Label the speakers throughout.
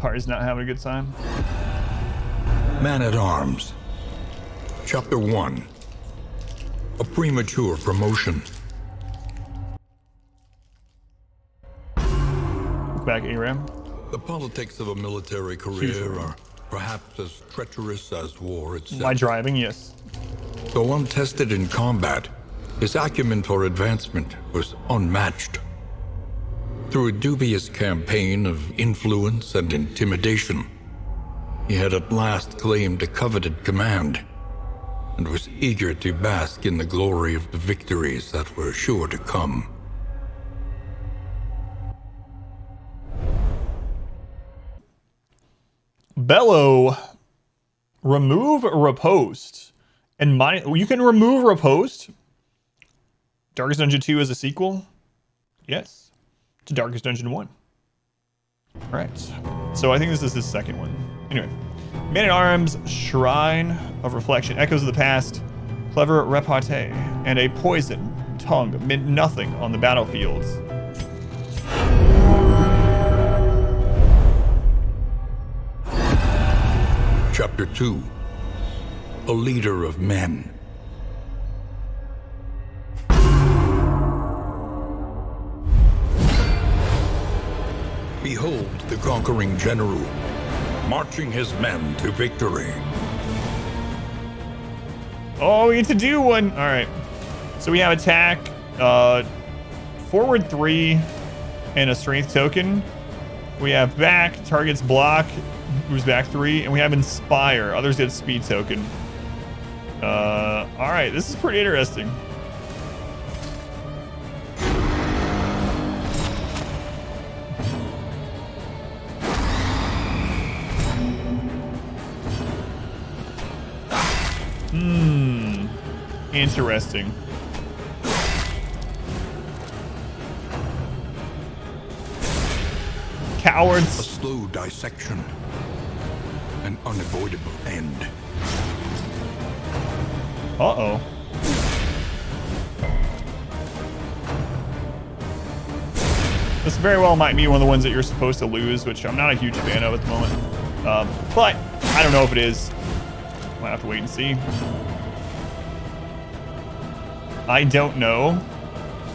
Speaker 1: Party's not having a good time.
Speaker 2: Man-at-Arms. Chapter 1. A premature promotion.
Speaker 1: Back ARAM.
Speaker 2: The politics of a military career are perhaps as treacherous as war itself.
Speaker 1: My driving, yes.
Speaker 2: Though untested in combat, his acumen for advancement was unmatched. Through a dubious campaign of influence and intimidation, he had at last claimed a coveted command, and was eager to bask in the glory of the victories that were sure to come.
Speaker 1: Bellow, remove riposte. And you can remove riposte. Darkest Dungeon 2 is a sequel? Yes. To Darkest Dungeon 1. Alright. So I think this is his second one. Anyway. Man-at-Arms, Shrine of Reflection, Echoes of the Past, Clever Repartee, and a Poison Tongue meant nothing on the battlefields.
Speaker 2: Chapter 2. A Leader of Men. Behold the conquering general, marching his men to victory.
Speaker 1: Oh, we get to do one. All right. So we have attack, forward 3, and a strength token. We have back, targets block, moves back 3, and we have inspire. Others get speed token. All right, this is pretty interesting. Interesting. Cowards.
Speaker 2: A slow dissection. An unavoidable end.
Speaker 1: Uh-oh. This very well might be one of the ones that you're supposed to lose, which I'm not a huge fan of at the moment. But I don't know if it is. Might have to wait and see. I don't know.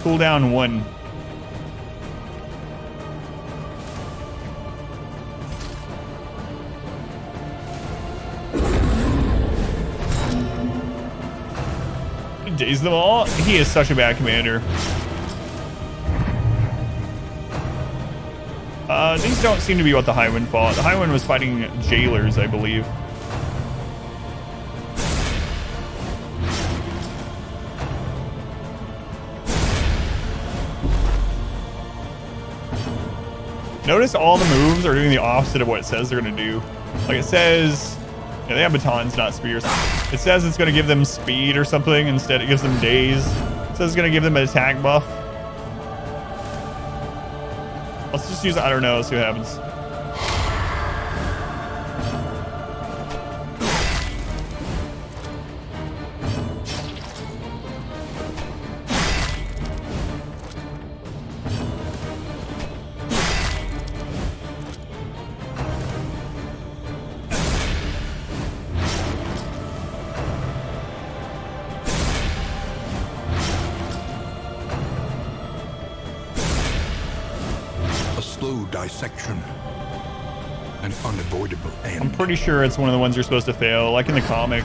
Speaker 1: Cooldown 1. Daze them all? He is such a bad commander. These don't seem to be what the Highwind fought. The Highwind was fighting jailers, I believe. Notice all the moves are doing the opposite of what it says they're going to do. Like it says, yeah, they have batons, not spears. It says it's going to give them speed or something. Instead, it gives them daze. It says it's going to give them an attack buff. Let's just use, I don't know, see what happens.
Speaker 2: Dissection. An unavoidable end.
Speaker 1: I'm pretty sure it's one of the ones you're supposed to fail, like in the comic,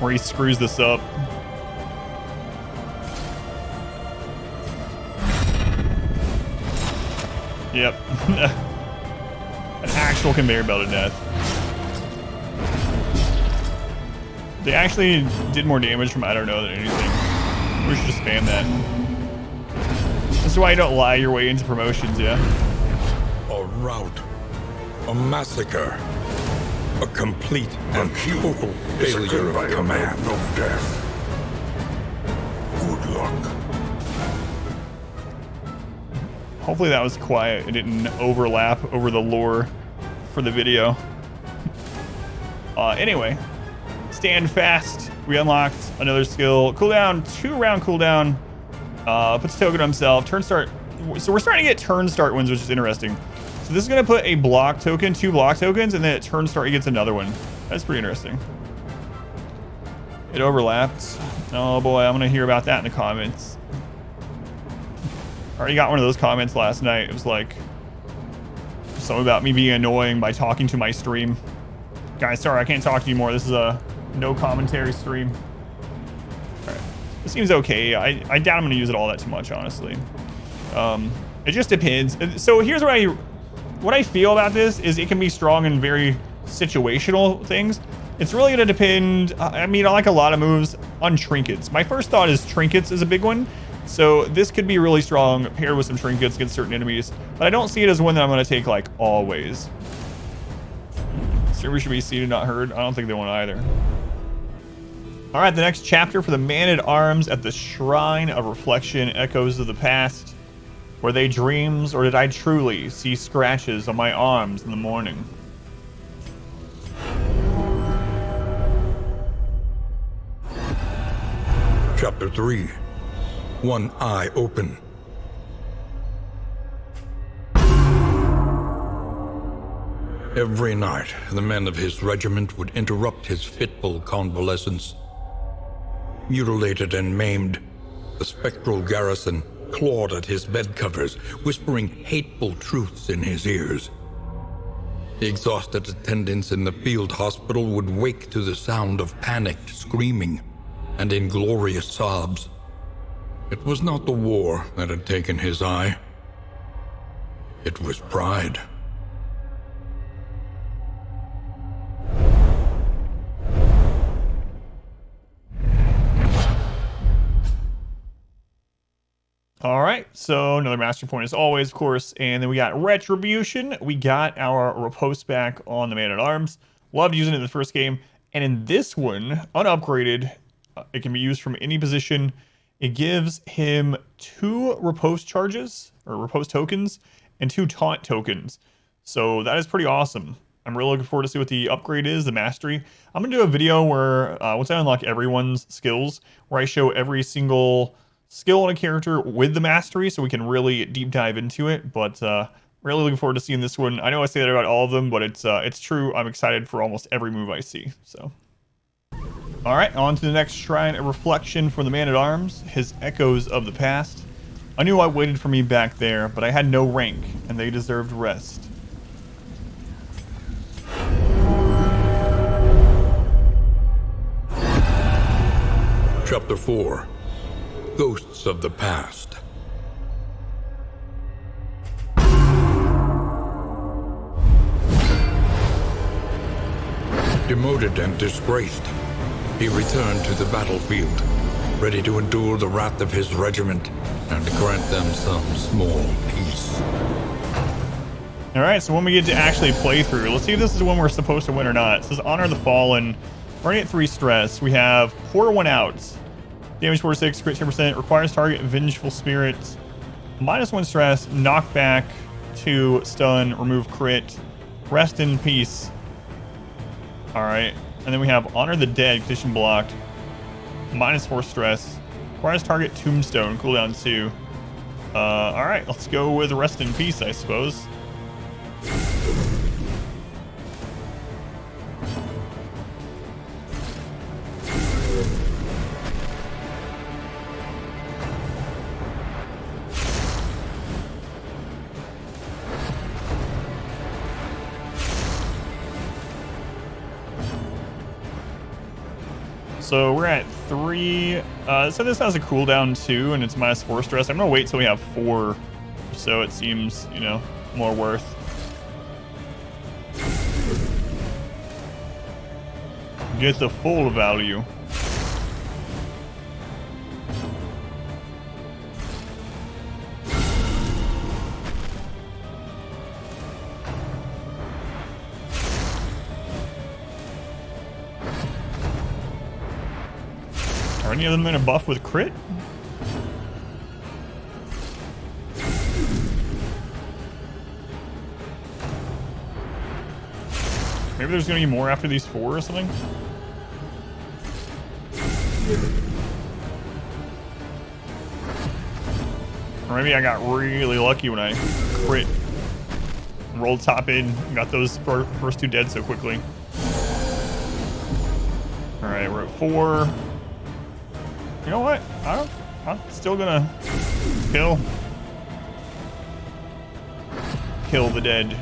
Speaker 1: where he screws this up. Yep. An actual conveyor belt of death. They actually did more damage from I don't know than anything. We should just spam that. This is why you don't lie your way into promotions, yeah?
Speaker 2: A rout. A massacre. A complete and total failure of command. Of death. Good luck.
Speaker 1: Hopefully that was quiet. It didn't overlap over the lore for the video. Anyway, stand fast. We unlocked another skill. Cooldown, 2-round cooldown. Puts token on himself. Turn start. So we're starting to get turn start ones, which is interesting. So this is going to put a block token, 2 block tokens, and then at turn start, he gets another one. That's pretty interesting. It overlapped. Oh boy, I'm going to hear about that in the comments. I already got one of those comments last night. It was like something about me being annoying by talking to my stream. Guys, sorry, I can't talk to you more. This is a no commentary stream. All right. It seems okay. I doubt I'm going to use it all that too much, honestly. It just depends. So here's what I feel about this is it can be strong in very situational things. It's really going to depend. I mean, I like a lot of moves on trinkets. My first thought is trinkets is a big one. So this could be really strong paired with some trinkets against certain enemies, but I don't see it as one that I'm going to take like always. Streamers should be seen and not heard. I don't think they want either. All right, the next chapter for the Man-at-Arms at the Shrine of Reflection, Echoes of the Past. Were they dreams, or did I truly see scratches on my arms in the morning?
Speaker 2: Chapter 3. One Eye Open. Every night, the men of his regiment would interrupt his fitful convalescence. Mutilated and maimed, the spectral garrison clawed at his bed covers, whispering hateful truths in his ears. The exhausted attendants in the field hospital would wake to the sound of panicked screaming and inglorious sobs. It was not the war that had taken his eye. It was pride.
Speaker 1: All right, so another master point as always, of course, and then we got Retribution. We got our riposte back on the Man-at-Arms. Loved using it in the first game, and in this one, unupgraded, it can be used from any position. It gives him 2 riposte charges, or riposte tokens, and 2 taunt tokens. So that is pretty awesome. I'm really looking forward to see what the upgrade is, the mastery. I'm going to do a video where, once I unlock everyone's skills, where I show every single skill on a character with the mastery so we can really deep dive into it. But really looking forward to seeing this one. I know I say that about all of them, but it's true. I'm excited for almost every move I see. So, all right, on to the next Shrine of Reflection for the Man-at-Arms, his Echoes of the Past. I knew I waited for me back there, but I had no rank, and they deserved rest.
Speaker 2: Chapter 4. Ghosts of the Past. Demoted and disgraced, he returned to the battlefield, ready to endure the wrath of his regiment and grant them some small peace.
Speaker 1: All right, so when we get to actually play through, let's see if this is one we're supposed to win or not. It says Honor the Fallen, running at 3 stress. We have Pour One Out. Damage 46, crit 10%, requires target Vengeful Spirit. -1 stress, knockback 2, stun, remove crit, rest in peace. Alright, and then we have Honor the Dead, condition blocked. -4 stress, requires target Tombstone, cooldown 2. Alright, let's go with rest in peace, I suppose. So we're at 3. So this has a cooldown 2, and it's -4 stress. I'm gonna wait till we have 4, so it seems, you know, more worth. Get the full value. Are any of them in a buff with crit? Maybe there's gonna be more after these 4 or something? Or maybe I got really lucky when I crit rolled top in, got those first 2 dead so quickly. All right, we're at 4. You know what? I'm still gonna kill the dead.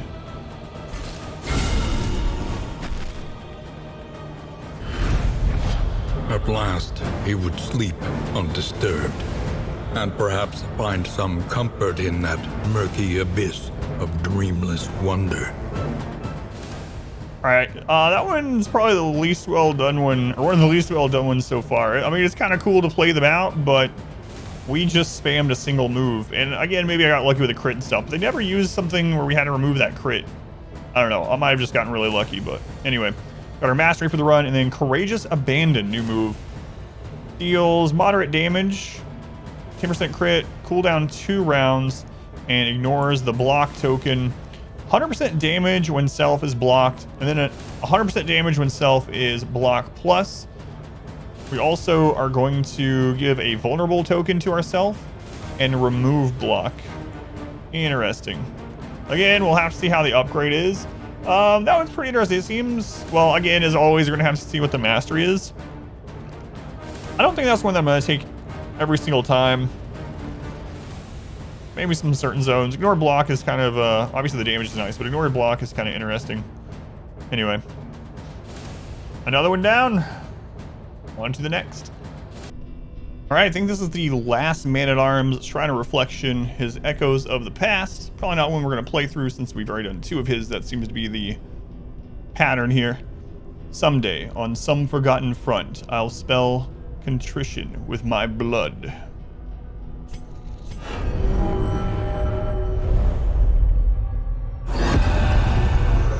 Speaker 2: At last, he would sleep undisturbed, and perhaps find some comfort in that murky abyss of dreamless wonder.
Speaker 1: All right, that one's probably the least well done one, or one of the least well done ones so far. I mean, it's kind of cool to play them out, but we just spammed a single move. And again, maybe I got lucky with a crit and stuff, but they never used something where we had to remove that crit. I don't know. I might have just gotten really lucky, but anyway. Got our mastery for the run, and then Courageous Abandon, new move. Deals moderate damage, 10% crit, cooldown 2 rounds, and ignores the block token. 100% damage when self is blocked, and then 100% damage when self is block plus. We also are going to give a vulnerable token to ourself and remove block. Interesting. Again, we'll have to see how the upgrade is. That one's pretty interesting. It seems, well, again, as always, you're going to have to see what the mastery is. I don't think that's one that I'm going to take every single time. Maybe some certain zones. Ignore block is kind of, obviously the damage is nice, but ignore block is kind of interesting. Anyway. Another one down. On to the next. All right, I think this is the last Man-at-Arms, Shrine of Reflection, his Echoes of the Past. Probably not one we're going to play through since we've already done 2 of his. That seems to be the pattern here. Someday, on some forgotten front, I'll spell contrition with my blood.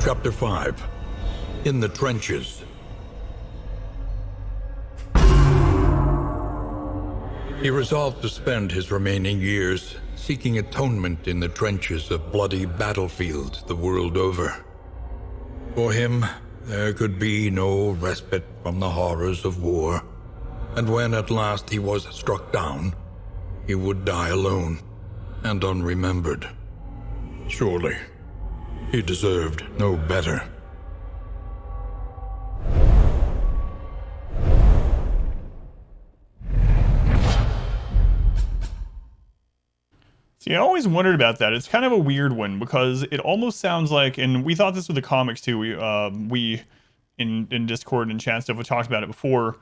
Speaker 2: Chapter 5. In the Trenches. He resolved to spend his remaining years seeking atonement in the trenches of bloody battlefields the world over. For him, there could be no respite from the horrors of war, and when at last he was struck down, he would die alone and unremembered. Surely, he deserved no better.
Speaker 1: See, I always wondered about that. It's kind of a weird one because it almost sounds like, and we thought this with the comics too. We in Discord and chat stuff, we talked about it before,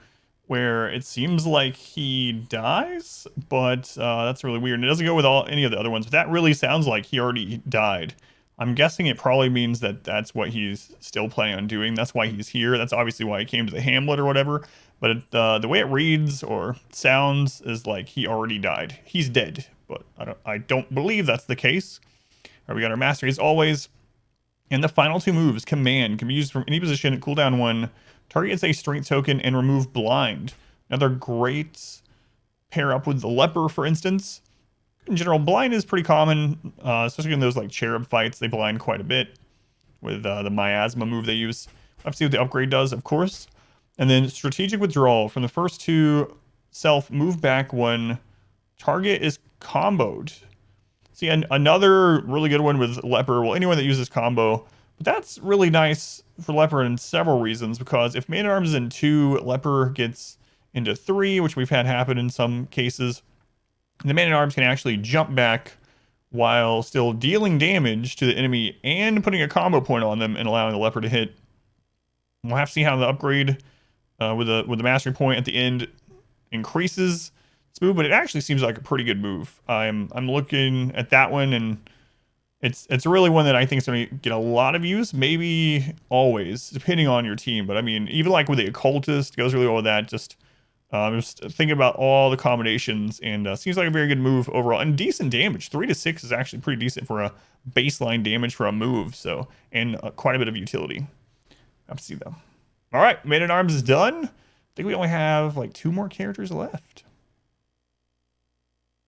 Speaker 1: where it seems like he dies, but that's really weird. And it doesn't go with any of the other ones. But that really sounds like he already died. I'm guessing it probably means that that's what he's still planning on doing. That's why he's here. That's obviously why he came to the Hamlet or whatever. But the way it reads or sounds is like he already died. He's dead, but I don't believe that's the case. All right, we got our mastery as always. And the final 2 moves, Command, can be used from any position, cooldown 1, target gets a strength token, and remove blind. Another great pair up with the leper, for instance. In general, blind is pretty common, especially in those like cherub fights. They blind quite a bit with the miasma move they use. We'll have to see what the upgrade does, of course. And then strategic withdrawal. From the first 2, self move back 1. Target is comboed. See, another really good one with leper. Well, anyone that uses combo. But that's really nice for leper in several reasons. Because if Man-at-Arms is in 2, leper gets into 3, which we've had happen in some cases. The Man-at-Arms can actually jump back while still dealing damage to the enemy and putting a combo point on them and allowing the leper to hit. We'll have to see how the upgrade with the mastery point at the end increases its move, but it actually seems like a pretty good move. I'm looking at that one, and it's really one that I think is going to get a lot of use, maybe always, depending on your team. But I mean, even like with the occultist, goes really well with that. Just thinking about all the combinations, and seems like a very good move overall, and decent damage. 3 to 6 is actually pretty decent for a baseline damage for a move. So, and quite a bit of utility. Have to see though. All right, Man-at-Arms is done. I think we only have like 2 more characters left.